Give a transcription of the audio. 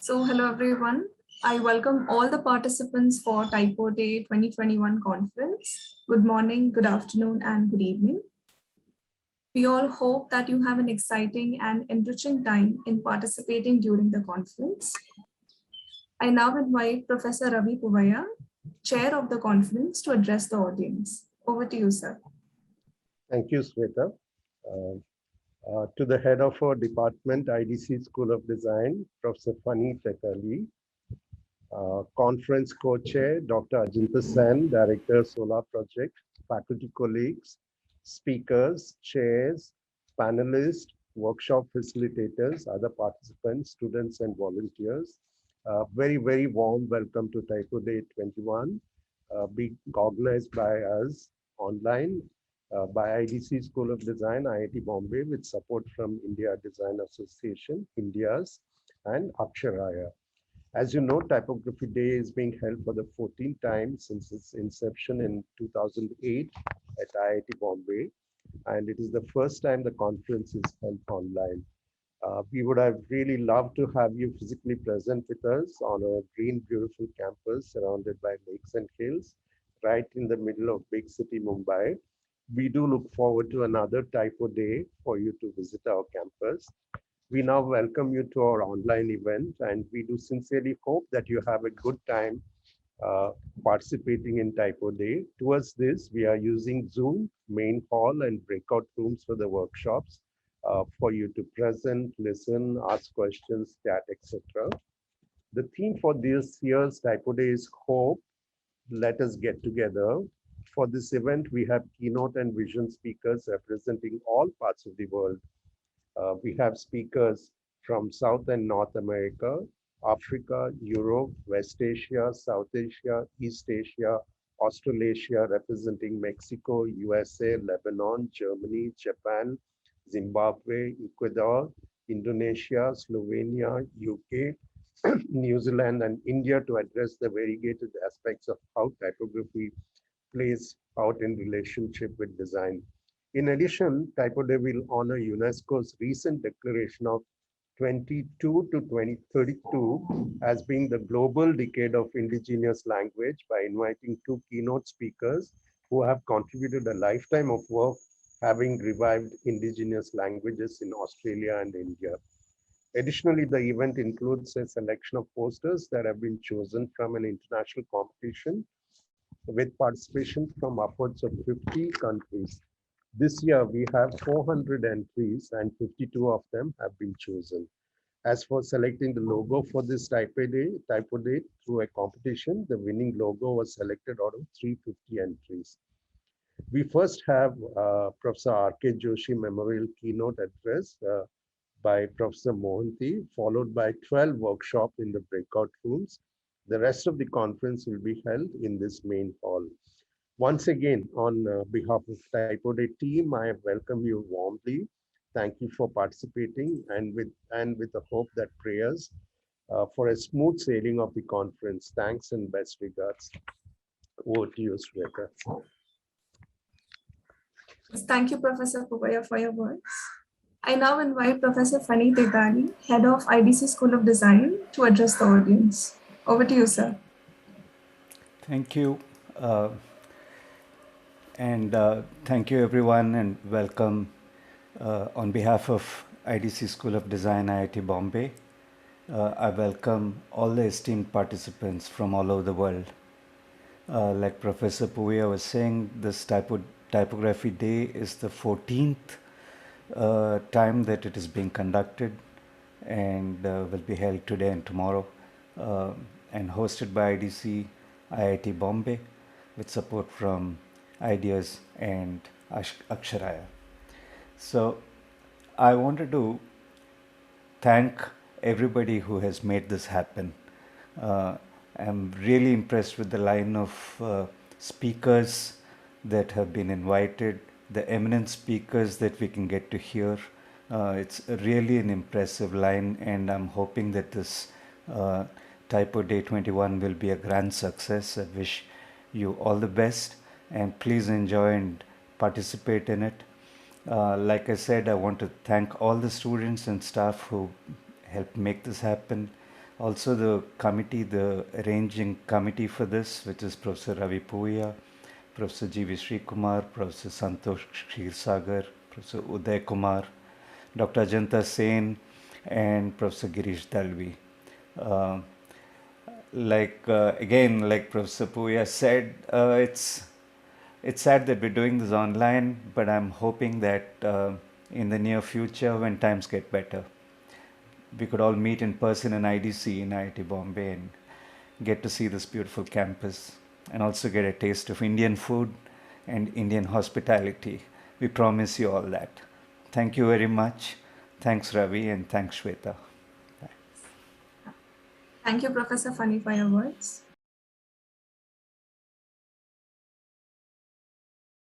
Hello everyone. I welcome all the participants for Typo Day 2021 conference. Good morning, good afternoon, and good evening. We all hope that you have an exciting and enriching time in participating during the conference. I now invite Professor Ravi Puvaya, Chair of the conference, to address the audience. Over to you, sir. Thank you, Sweta. To the head of our department, IDC School of Design, Professor Fani Tekali, conference co-chair, Dr. Ajinta Sen, Director, Solar Project, faculty colleagues, speakers, chairs, panelists, workshop facilitators, other participants, students and volunteers. Very warm welcome to Typo Day 21, being organized by us online by IDC School of Design, IIT Bombay, with support from India Design Association, InDeAs, and Aksharaya. As you know, Typography Day is being held for the 14th time since its inception in 2008 at IIT Bombay, and it is the first time the conference is held online. We would have really loved to have you physically present with us on our green, beautiful campus surrounded by lakes and hills, right in the middle of big city Mumbai. We do look forward to another Typo Day for you to visit our campus. We now welcome you to our online event, and we do sincerely hope that you have a good time participating in Typo Day. Towards this, we are using Zoom, main hall, and breakout rooms for the workshops for you to present, listen, ask questions, chat, etc. The theme for this year's Typo Day is Hope. Let us get together. For this event, we have keynote and vision speakers representing all parts of the world. We have speakers from South and North America, Africa, Europe, West Asia, South Asia, East Asia, Australasia, representing Mexico, USA, Lebanon, Germany, Japan, Zimbabwe, Ecuador, Indonesia, Slovenia, UK, New Zealand, and India to address the variegated aspects of how typography plays out in relationship with design. In addition, Typo Day will honor UNESCO's recent declaration of 22 to 2032 as being the global decade of indigenous language by inviting two keynote speakers who have contributed a lifetime of work having revived indigenous languages in Australia and India. Additionally, the event includes a selection of posters that have been chosen from an international competition with participation from upwards of 50 countries. This year, we have 400 entries and 52 of them have been chosen. As for selecting the logo for this Typo Day through a competition, the winning logo was selected out of 350 entries. We first have Professor R.K. Joshi Memorial Keynote Address by Professor Mohanty, followed by 12 workshops in the breakout rooms. The rest of the conference will be held in this main hall. Once again, on behalf of Typo Day team, I welcome you warmly. Thank you for participating, and with the hope that prayers for a smooth sailing of the conference. Thanks and best regards. Over to you, Sweta. Thank you, Professor Puvaya, for your words. I now invite Professor Fani Tekali, Head of IDC School of Design, to address the audience. Over to you, sir. Thank you. Thank you, everyone, and welcome on behalf of IDC School of Design, IIT Bombay. I welcome all the esteemed participants from all over the world. Like Professor Puvia was saying, this Typography Day is the 14th time that it is being conducted, and will be held today and tomorrow, and hosted by IDC, IIT Bombay, with support from IDEAS and Aksharaya. So I wanted to thank everybody who has made this happen. I'm really impressed with the line of speakers that have been invited, the eminent speakers that we can get to hear. It's really an impressive line, and I'm hoping that this Typo Day 21 will be a grand success. I wish you all the best, and please enjoy and participate in it. Like I said, I want to thank all the students and staff who helped make this happen. Also the committee, the arranging committee for this, which is Professor Ravi Puya, Professor G.V. Srikumar, Professor Santosh Kshirsagar, Professor Uday Kumar, Dr. Ajanta Sen, and Professor Girish Dalvi. Again, like Professor Puya said, it's sad that we're doing this online, but I'm hoping that in the near future, when times get better, we could all meet in person in IDC in IIT Bombay and get to see this beautiful campus and also get a taste of Indian food and Indian hospitality. We promise you all that. Thank you very much. Thanks, Ravi, and thanks, Shweta. Thank you, Professor Funny, for your words.